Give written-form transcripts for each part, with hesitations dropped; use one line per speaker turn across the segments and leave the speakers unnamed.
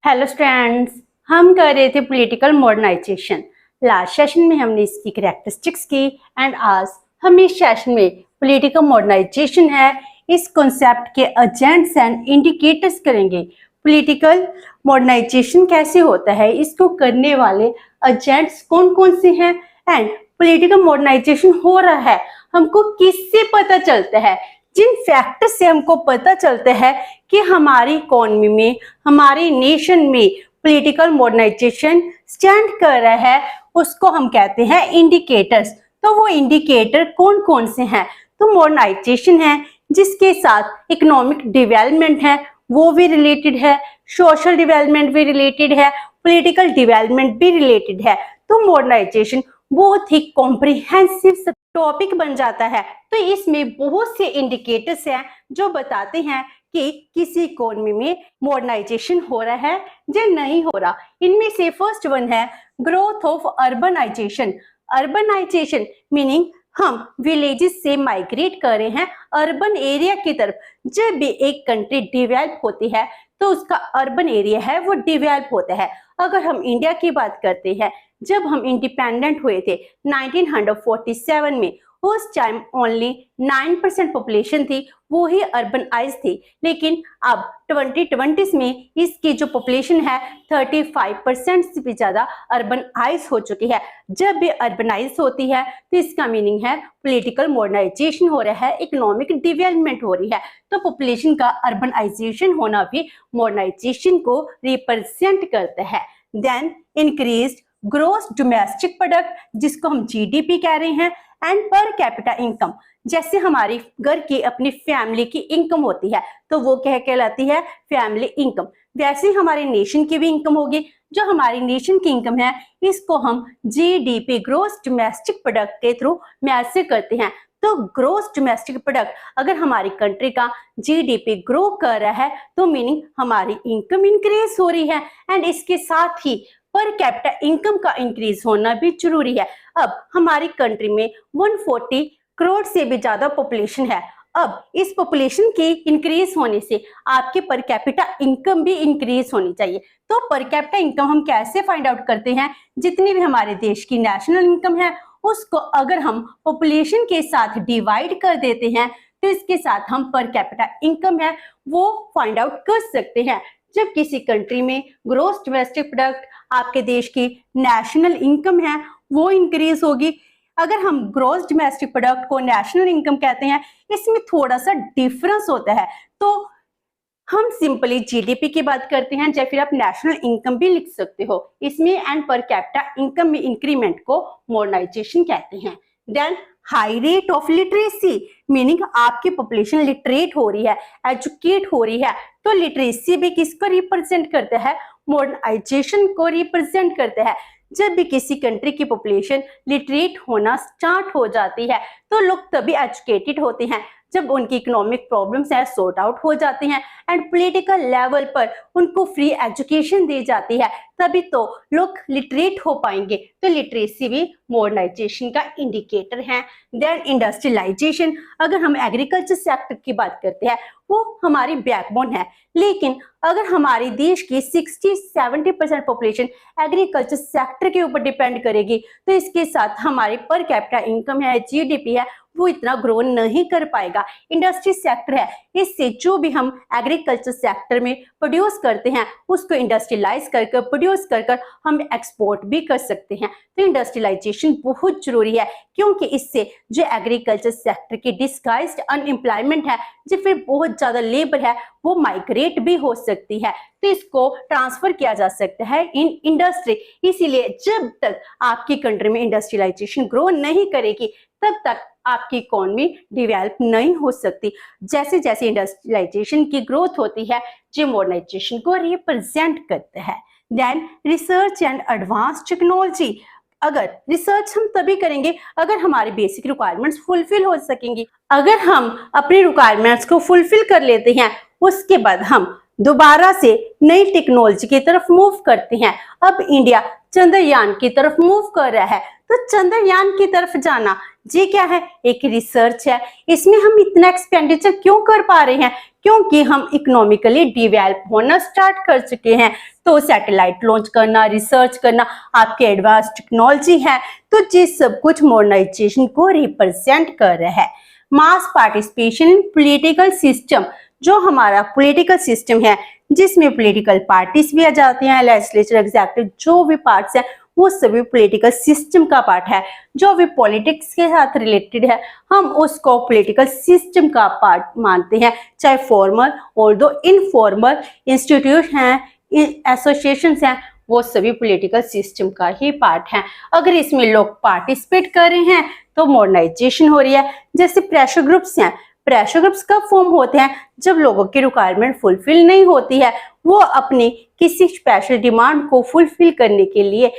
Hello students, हम कर रहे थे पॉलिटिकल मॉडर्नाइजेशन। लास्ट सेशन में हमने इसकी कैरेक्टरिस्टिक्स की एंड आज हम इस सेशन में पॉलिटिकल मॉडर्नाइजेशन है इस कॉन्सेप्ट के एजेंट्स एंड इंडिकेटर्स करेंगे। पॉलिटिकल मॉडर्नाइजेशन कैसे होता है, इसको करने वाले एजेंट्स कौन कौन से हैं एंड पॉलिटिकल मॉडर्नाइजेशन हो रहा है हमको किससे पता चलता है। जिन फैक्टर से हमको पता चलता है कि हमारी इकोनॉमी में, हमारे नेशन में पॉलिटिकल मॉडर्नाइजेशन स्टैंड कर रहा है, उसको हम कहते हैं इंडिकेटर्स। तो वो इंडिकेटर कौन कौन से हैं? तो मॉडर्नाइजेशन है जिसके साथ इकोनॉमिक डेवलपमेंट है वो भी रिलेटेड है, सोशल डेवलपमेंट भी रिलेटेड है, पॉलिटिकल डेवलपमेंट भी रिलेटेड है। तो मॉडर्नाइजेशन बहुत ही कॉम्प्रिहेंसिव टॉपिक बन जाता है। तो इसमें बहुत से इंडिकेटर्स हैं जो बताते हैं कि किसी इकोनॉमी में मॉडर्नाइजेशन हो रहा है या नहीं हो रहा। इनमें से फर्स्ट वन है growth of urbanisation. Urbanisation meaning हम विलेजेस से माइग्रेट कर रहे हैं अर्बन एरिया की तरफ। जब भी एक कंट्री डेवलप होती है तो उसका अर्बन एरिया है वो डेवलप होता है। अगर हम इंडिया की बात करते हैं, जब हम इंडिपेंडेंट हुए थे 1947 में, उस टाइम ओनली 9% पॉपुलेशन थी वो ही अर्बनाइज थी। लेकिन अब 2020 में इसकी जो पॉपुलेशन है 35% से भी ज्यादा अर्बनाइज हो चुकी है। जब भी अर्बनाइज होती है तो इसका मीनिंग है पॉलिटिकल मॉडर्नाइजेशन हो रहा है, इकोनॉमिक डेवलपमेंट हो रही है। तो पॉपुलेशन का अर्बनाइजेशन होना भी मॉडर्नाइजेशन को रिप्रेजेंट करता है। Then increased gross domestic product जिसको हम जीडीपी कह रहे हैं, एंड पर कैपिटा इनकम। जैसे हमारी घर की अपनी फैमिली की इनकम होती है तो वो क्या कहलाती है? Family income. वैसे हमारे नेशन की भी इनकम होगी। जो हमारी नेशन की इनकम है इसको हम जीडीपी ग्रोस डोमेस्टिक प्रोडक्ट के थ्रू मैसेज करते हैं। तो ग्रोस डोमेस्टिक प्रोडक्ट अगर हमारी कंट्री का जीडीपी ग्रो कर रहा है तो मीनिंग हमारी इनकम इंक्रीज हो रही है, एंड इसके साथ ही पर कैपिटा इनकम का इंक्रीज होना भी जरूरी है। अब हमारी कंट्री में 140 करोड़ से भी ज्यादा पॉपुलेशन है। अब इस पॉपुलेशन के इंक्रीज होने से आपके पर कैपिटा इनकम भी इंक्रीज होनी चाहिए। तो पर कैपिटा इनकम हम कैसे फाइंड आउट करते हैं? जितनी भी हमारे देश की नेशनल इनकम है उसको अगर हम पॉपुलेशन के साथ डिवाइड कर देते हैं तो इसके साथ हम पर कैपिटा इनकम है वो फाइंड आउट कर सकते हैं। जब किसी कंट्री में ग्रोस डोमेस्टिक प्रोडक्ट आपके देश की नेशनल इनकम है वो इंक्रीज होगी। अगर हम ग्रोस डोमेस्टिक प्रोडक्ट को नेशनल इनकम कहते हैं, इसमें थोड़ा सा डिफरेंस होता है। तो हम सिंपली जीडीपी की बात करते हैं या फिर आप नेशनल इनकम भी लिख सकते हो इसमें, एंड पर कैपिटा इनकम में इंक्रीमेंट को मॉडर्नाइजेशन कहते हैं। Then high rate of literacy meaning आपकी पॉपुलेशन लिटरेट हो रही है, एजुकेट हो रही है। तो लिटरेसी भी किसको रिप्रेजेंट करता है? मॉडर्नाइजेशन को रिप्रेजेंट करता है। जब भी किसी कंट्री की पॉपुलेशन लिटरेट होना स्टार्ट हो जाती है तो लोग तभी एजुकेटेड होते हैं जब उनकी इकोनॉमिक प्रॉब्लम्स है सॉर्ट आउट हो जाती हैं, एंड पॉलिटिकल लेवल पर उनको फ्री एजुकेशन दी जाती है, तभी तो लोग लिटरेट हो पाएंगे। तो लिटरेसी भी मॉडर्नाइजेशन का इंडिकेटर है। देन इंडस्ट्रियलाइजेशन, अगर हम एग्रीकल्चर सेक्टर की बात करते हैं वो हमारी बैकबोन है। लेकिन अगर हमारे देश की 60-70% पॉपुलेशन एग्रीकल्चर सेक्टर के ऊपर डिपेंड करेगी तो इसके साथ हमारे पर कैपिटा इनकम है, जीडीपी है, वो इतना ग्रो नहीं कर पाएगा। इंडस्ट्री सेक्टर है, इससे जो भी हम एग्रीकल्चर सेक्टर में प्रोड्यूस करते हैं उसको इंडस्ट्रियलाइज कर प्रोड्यूस कर हम एक्सपोर्ट भी कर सकते हैं। तो इंडस्ट्रियलाइजेशन बहुत जरूरी है क्योंकि इससे जो एग्रीकल्चर सेक्टर की डिस्गाइज्ड अनएम्प्लॉयमेंट है, जो फिर बहुत ज्यादा लेबर है, वो माइग्रेट भी हो सकती है। तो इसको ट्रांसफर किया जा सकता है इन इंडस्ट्री। इसीलिए जब तक आपकी कंट्री में इंडस्ट्रियलाइजेशन ग्रो नहीं करेगी तब तक आपकी इकोनॉमी डेवलप नहीं हो सकती। जैसे जैसे इंडस्ट्रियलाइजेशन की ग्रोथ होती है जो मॉडर्नाइजेशन को रिप्रेजेंट करता है। Then research and advance technology, अगर रिसर्च हम तभी करेंगे अगर हमारी बेसिक रिक्वायरमेंट्स फुलफिल हो सकेंगी। अगर हम अपनी रिक्वायरमेंट्स को फुलफिल कर लेते हैं उसके बाद हम दोबारा से नई टेक्नोलॉजी की तरफ मूव करते हैं। अब इंडिया चंद्रयान की तरफ मूव कर रहा है। तो चंद्रयान की तरफ जाना ये क्या है? एक रिसर्च है। इसमें हम इतना एक्सपेंडिचर क्यों कर पा रहे हैं? क्योंकि हम इकोनॉमिकली डिवेलप होना स्टार्ट कर चुके हैं। तो सैटेलाइट लॉन्च करना, रिसर्च करना, आपके एडवांस टेक्नोलॉजी है, तो ये सब कुछ मॉडर्नाइजेशन को रिप्रेजेंट कर रहा है। Mass participation in political system, जो हमारा पॉलिटिकल सिस्टम है जिसमें पॉलिटिकल पार्टीज भी आ जाती हैं, लेजिस्लेचर, एग्जीक्यूटिव, जो भी पार्ट्स हैं वो सभी पॉलिटिकल सिस्टम का पार्ट है। जो भी पॉलिटिक्स के साथ रिलेटेड है हम उसको पॉलिटिकल सिस्टम का पार्ट मानते हैं, चाहे फॉर्मल और दो इनफॉर्मल इंस्टीट्यूट हैं, एसोसिएशंस हैं, वो सभी पॉलिटिकल सिस्टम का ही पार्ट हैं। अगर इसमें लोग पार्टिसिपेट कर रहे हैं तो मॉडर्नाइजेशन हो रही है। जैसे प्रेशर ग्रुप्स हैं, प्रेशर ग्रुप्स कब फॉर्म होते हैं? जब लोगों की रिक्वायरमेंट फुलफिल नहीं होती है, वो अपनी किसी स्पेशल डिमांड को फुलफिल करने के लिए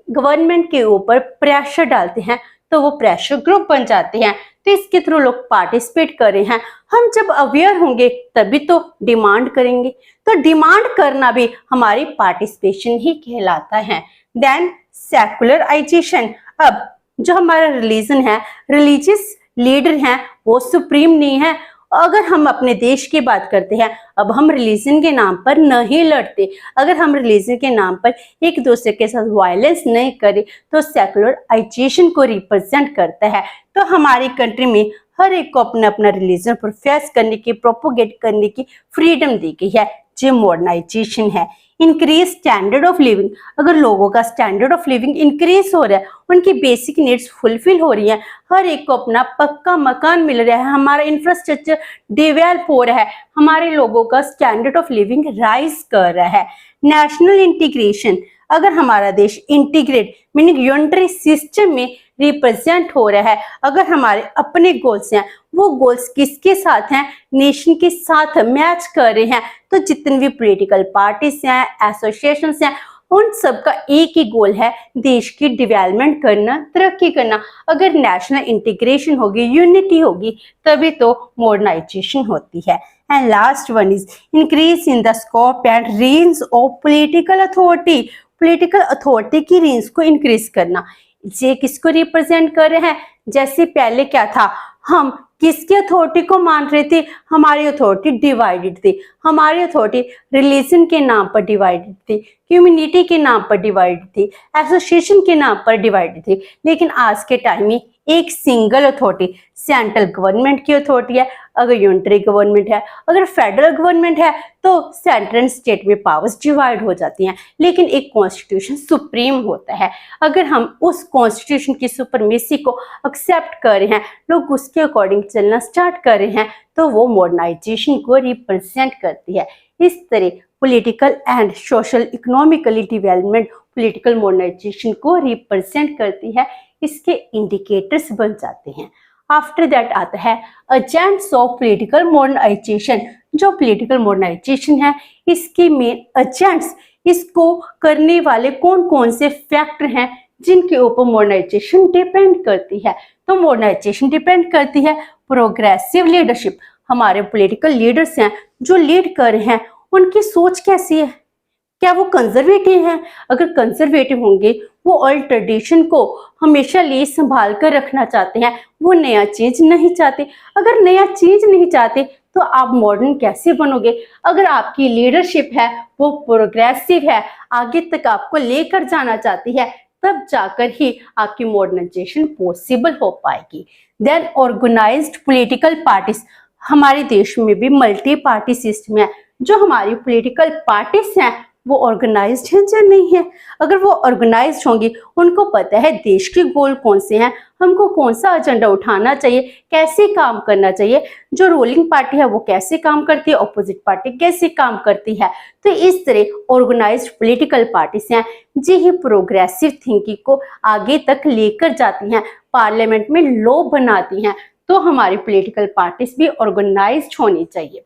गवर्नमेंट के ऊपर प्रेशर डालते हैं, तो वो प्रेशर ग्रुप बन जाते हैं। तो इसके थ्रू लोग पार्टिसिपेट कर रहे हैं। हम जब अवेयर होंगे तभी तो डिमांड करेंगे, तो डिमांड करना भी हमारी पार्टिसिपेशन ही कहलाता है। देन सेकुलराइजेशन, अब जो हमारा रिलीजन है, रिलीजियस लीडर हैं, वो सुप्रीम नहीं है। अगर हम अपने देश की बात करते हैं, अब हम रिलीजन के नाम पर नहीं लड़ते, अगर हम रिलीजन के नाम पर एक दूसरे के साथ वायलेंस नहीं करें, तो सेकुलराइजेशन को रिप्रेजेंट करता है। तो हमारी कंट्री में हर एक को अपना अपना रिलीजन प्रोफेस करने की, प्रोपोगेट करने की फ्रीडम दी गई है। जो मॉडर्नाइजेशन है। इंक्रीज स्टैंडर्ड ऑफ लिविंग, अगर लोगों का स्टैंडर्ड ऑफ लिविंग इंक्रीज हो रहा है, उनकी बेसिक नीड्स फुलफिल हो रही हैं, हर एक को अपना पक्का मकान मिल रहा है, हमारा इंफ्रास्ट्रक्चर डेवलप हो रहा है, हमारे लोगों का स्टैंडर्ड ऑफ लिविंग राइज कर रहा है। नेशनल इंटीग्रेशन, अगर हमारा देश इंटीग्रेट मीनिंग यूनिटरी सिस्टम में रिप्रेजेंट हो रहा है, अगर हमारे अपने गोल्स हैं, वो गोल्स किसके साथ हैं? नेशन के साथ मैच कर रहे हैं, तो जितने भी पॉलिटिकल पार्टीज हैं, एसोसिएशंस हैं, उन सबका एक ही गोल है, देश की डेवलपमेंट करना, तरक्की करना। अगर नेशनल इंटीग्रेशन होगी, यूनिटी होगी, तभी तो मॉडर्नाइजेशन होती है। And last one is increase in the scope and range of political authority, political authority की रेंज को इंक्रीज करना। ये किसको रिप्रेजेंट कर रहे हैं? जैसे पहले क्या था, हम किसकी अथॉरिटी को मान रहे थे? हमारी अथॉरिटी डिवाइडेड थी, हमारी अथॉरिटी रिलीजन के नाम पर डिवाइडेड थी, कम्युनिटी के नाम पर डिवाइडेड थी, एसोसिएशन के नाम पर डिवाइडेड थी। लेकिन आज के टाइम में एक सिंगल अथॉरिटी, सेंट्रल गवर्नमेंट की अथॉरिटी है, अगर यूनिटरी गवर्नमेंट है, अगर फेडरल गवर्नमेंट है, तो सेंट्रल एंड स्टेट में पावर्स डिवाइड हो जाती हैं। लेकिन एक कॉन्स्टिट्यूशन सुप्रीम होता है, अगर हम उस कॉन्स्टिट्यूशन की सुपरमेसी को एक्सेप्ट कर रहे हैं, लोग उसके अकॉर्डिंग चलना स्टार्ट कर रहे हैं, तो वो मॉडर्नाइजेशन को रिप्रेजेंट करती है। इस तरह political and social economically development political modernisation को रिप्रेजेंट करती है। इसके इंडिकेटर्स बन जाते हैं। आफ्टर दैट आता है एजेंट्स ऑफ पॉलिटिकल मॉडर्नाइजेशन। जो पॉलिटिकल मॉडर्नाइजेशन है, इसके मेन एजेंट्स, इसको करने वाले कौन कौन से फैक्टर हैं जिनके ऊपर मॉडर्नाइजेशन डिपेंड करती है? तो मॉडर्नाइजेशन डिपेंड करती है प्रोग्रेसिव लीडरशिप। हमारे पॉलिटिकल लीडर्स हैं जो लीड कर रहे हैं, उनकी सोच कैसी है? क्या वो कंजर्वेटिव हैं? अगर कंजर्वेटिव होंगे, वो ओल्ड ट्रेडिशन को हमेशा लिए संभाल कर रखना चाहते हैं, वो नया चीज नहीं चाहते। अगर नया चीज नहीं चाहते तो आप मॉडर्न कैसे बनोगे? अगर आपकी लीडरशिप है वो प्रोग्रेसिव है, आगे तक आपको लेकर जाना चाहती है, तब जाकर ही आपकी मॉडर्नाइजेशन पॉसिबल हो पाएगी। देन ऑर्गेनाइज्ड पॉलिटिकल पार्टीज, हमारे देश में भी मल्टी पार्टी सिस्टम है। जो हमारी पॉलिटिकल पार्टीज हैं वो ऑर्गेनाइज्ड है या नहीं है? अगर वो ऑर्गेनाइज्ड होंगी, उनको पता है देश के गोल कौन से हैं, हमको कौन सा एजेंडा उठाना चाहिए, कैसे काम करना चाहिए, जो रूलिंग पार्टी है वो कैसे काम करती है, ऑपोजिट पार्टी कैसे काम करती है। तो इस तरह ऑर्गेनाइज्ड पॉलिटिकल पार्टीज हैं, जी ही प्रोग्रेसिव थिंकिंग को आगे तक लेकर जाती हैं, पार्लियामेंट में लॉ बनाती हैं। तो हमारी पॉलिटिकल पार्टीज भी ऑर्गेनाइज्ड होनी चाहिए।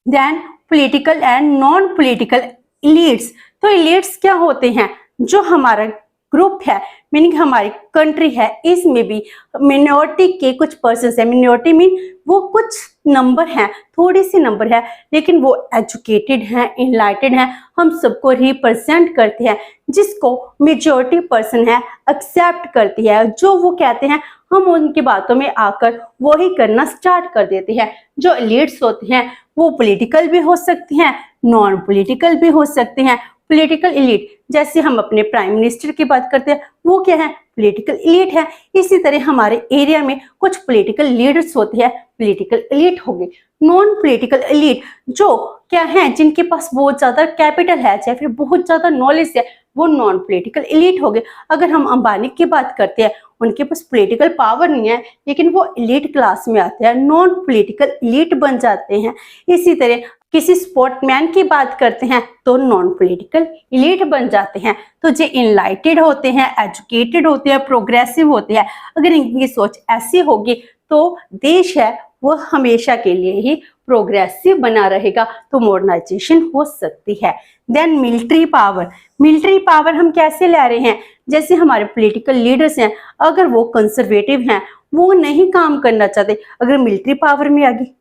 Then political and non political elites. तो इलीट्स क्या होते हैं? जो हमारा ग्रुप है, मीनिंग हमारी कंट्री है, इसमें भी मिनॉरिटी के कुछ पर्सन्स है। मिनॉरिटी मीन वो कुछ नंबर हैं, थोड़ी सी नंबर है, लेकिन वो एजुकेटेड हैं, इनलाइटेड हैं, हम सबको रिप्रेजेंट करते हैं, जिसको मेजॉरिटी पर्सन है एक्सेप्ट करती है। जो वो कहते हैं हम उनकी बातों में आकर वही करना स्टार्ट कर देते हैं। जो एलिट्स होते हैं वो पॉलिटिकल भी हो सकते हैं, नॉन पॉलिटिकल भी हो सकते हैं। पॉलिटिकल एलिट, जैसे हम अपने प्राइम मिनिस्टर की बात करते हैं, वो क्या है, पॉलिटिकल एलिट है। इसी तरह हमारे एरिया में कुछ पॉलिटिकल लीडर्स होते हैं, पॉलिटिकल एलिट हो गए। नॉन पॉलिटिकल एलिट जो क्या है, जिनके पास बहुत ज्यादा कैपिटल है, चाहे फिर बहुत ज्यादा नॉलेज है, वो नॉन पॉलिटिकल एलिट हो गए। अगर हम अंबानी की बात करते हैं, उनके पास पॉलिटिकल पावर नहीं है, लेकिन वो एलिट क्लास में आते हैं, नॉन पॉलिटिकल एलिट बन जाते हैं। इसी तरह किसी स्पोर्टमैन की बात करते हैं तो नॉन पॉलिटिकल एलिट बन जाते हैं। तो जो इनलाइटेड होते हैं, एजुकेटेड होते हैं, प्रोग्रेसिव होते हैं, अगर इनकी सोच ऐसी होगी तो देश है वो हमेशा के लिए ही प्रोग्रेसिव बना रहेगा, तो मॉडर्नाइजेशन हो सकती है। Then military power, military power हम कैसे ले रहे हैं, जैसे हमारे पॉलिटिकल लीडर्स हैं, अगर वो कंजर्वेटिव हैं, वो नहीं काम करना चाहते, अगर मिलिट्री पावर में आ गई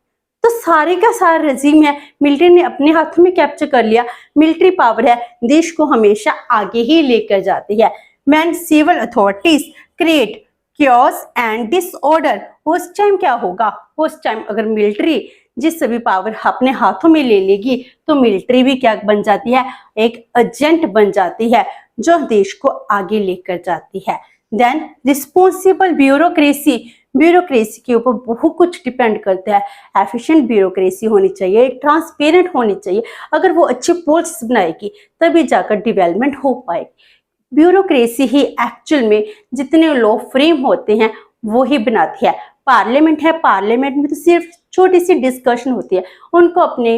तो सारे का सारा रजीम है मिलिट्री ने अपने हाथों में कैप्चर कर लिया। मिलिट्री पावर है देश को हमेशा आगे ही लेकर जाती है। Man civil authorities create chaos and disorder, उस टाइम क्या होगा, उस टाइम अगर मिलिट्री जिस सभी पावर अपने हाथों में ले लेगी तो मिलिट्री भी क्या बन जाती है, एक एजेंट बन जाती है जो देश को आगे लेकर जाती है। देन रिस्पॉन्सिबल ब्यूरोक्रेसी, ब्यूरोक्रेसी के ऊपर बहुत कुछ डिपेंड करता है। एफिशिएंट ब्यूरोक्रेसी होनी चाहिए, ट्रांसपेरेंट होनी चाहिए। अगर वो अच्छी पॉलिसीज बनाएगी तभी जाकर डेवलपमेंट हो पाएगी। ब्यूरोक्रेसी ही एक्चुअल में जितने लॉ फ्रेम होते हैं वो ही बनाती है। पार्लियामेंट है, पार्लियामेंट में तो सिर्फ छोटी सी डिस्कशन होती है, उनको अपने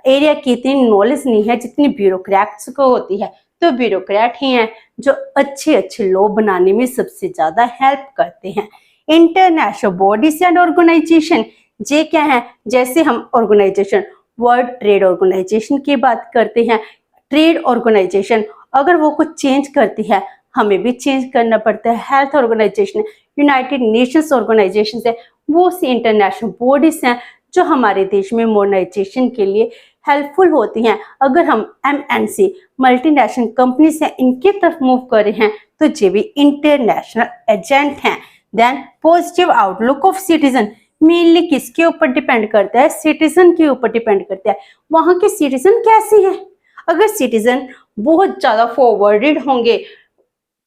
एरिया की इतनी नॉलेज नहीं है जितनी ब्यूरोक्रेट्स को होती है। तो ब्यूरोक्रेट ही हैं जो अच्छे अच्छे लॉ बनाने में सबसे ज्यादा हेल्प करते हैं। इंटरनेशनल बॉडीज एंड ऑर्गेनाइजेशन, ये क्या है, जैसे हम ऑर्गेनाइजेशन वर्ल्ड ट्रेड ऑर्गेनाइजेशन की बात करते हैं। ट्रेड ऑर्गेनाइजेशन अगर वो कुछ चेंज करती है हमें भी चेंज करना पड़ता है। Health organisation, United Nations Organisation है, वो सी इंटरनेशनल बॉडीज हैं जो हमारे देश में मॉडर्नाइजेशन के लिए हेल्पफुल होती हैं। अगर हम MNC मल्टीनेशनल कंपनी से इनकी तरफ मूव कर रहे हैं तो ये भी इंटरनेशनल एजेंट हैं। Then positive outlook of citizen, mainly किसके ऊपर डिपेंड करता है, सिटीजन के ऊपर डिपेंड करता है। वहां के सिटीजन कैसे हैं, अगर सिटीजन बहुत ज्यादा फॉरवर्डेड होंगे,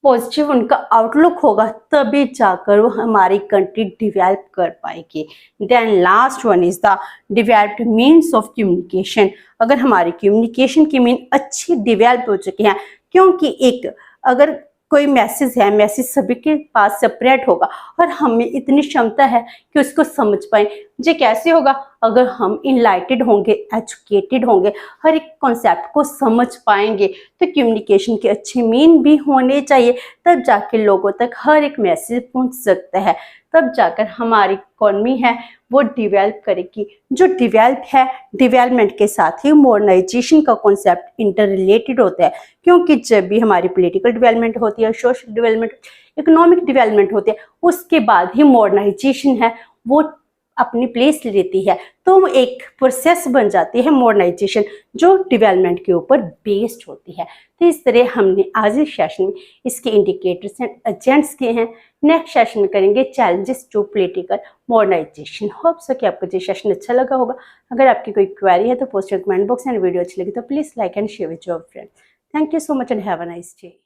पॉजिटिव उनका आउटलुक होगा, तभी जाकर वो हमारी कंट्री डेवलप कर पाएगी। Then last one is the developed means of communication. अगर हमारी कम्युनिकेशन की मीन अच्छी डेवलप हो चुकी है, क्योंकि एक अगर कोई मैसेज है, मैसेज सभी के पास सेपरेट होगा और हमें इतनी क्षमता है कि उसको समझ पाए। ये कैसे होगा, अगर हम इनलाइटेड होंगे, एजुकेटेड होंगे, हर एक कॉन्सेप्ट को समझ पाएंगे। तो कम्युनिकेशन के अच्छे मीन भी होने चाहिए, तब जाकर लोगों तक हर एक मैसेज पहुंच सकता है, तब जाकर हमारी इकोनॉमी है वो डेवलप करेगी। जो डेवलप है, डेवलपमेंट के साथ ही मॉडर्नाइजेशन का कॉन्सेप्ट इंटर रिलेटेड होता है, क्योंकि जब भी हमारी पॉलिटिकल डेवलपमेंट होती है, सोशल डेवलपमेंट, इकोनॉमिक डेवलपमेंट होती है, उसके बाद ही मॉडर्नाइजेशन है वो अपनी प्लेस लेती है। तो एक प्रोसेस बन जाती है मॉडर्नाइजेशन जो डेवलपमेंट के ऊपर बेस्ड होती है। तो इस तरह हमने आज इस सेशन में इसके इंडिकेटर्स एंड एजेंट्स किए हैं। नेक्स्ट सेशन में करेंगे challenges to political modernisation. Hope so कि आपको ये सेशन अच्छा लगा होगा। अगर आपकी कोई क्वेरी है तो post comment box and video अच्छी लगी तो please like and share with your friends. Thank you so much and have a nice day.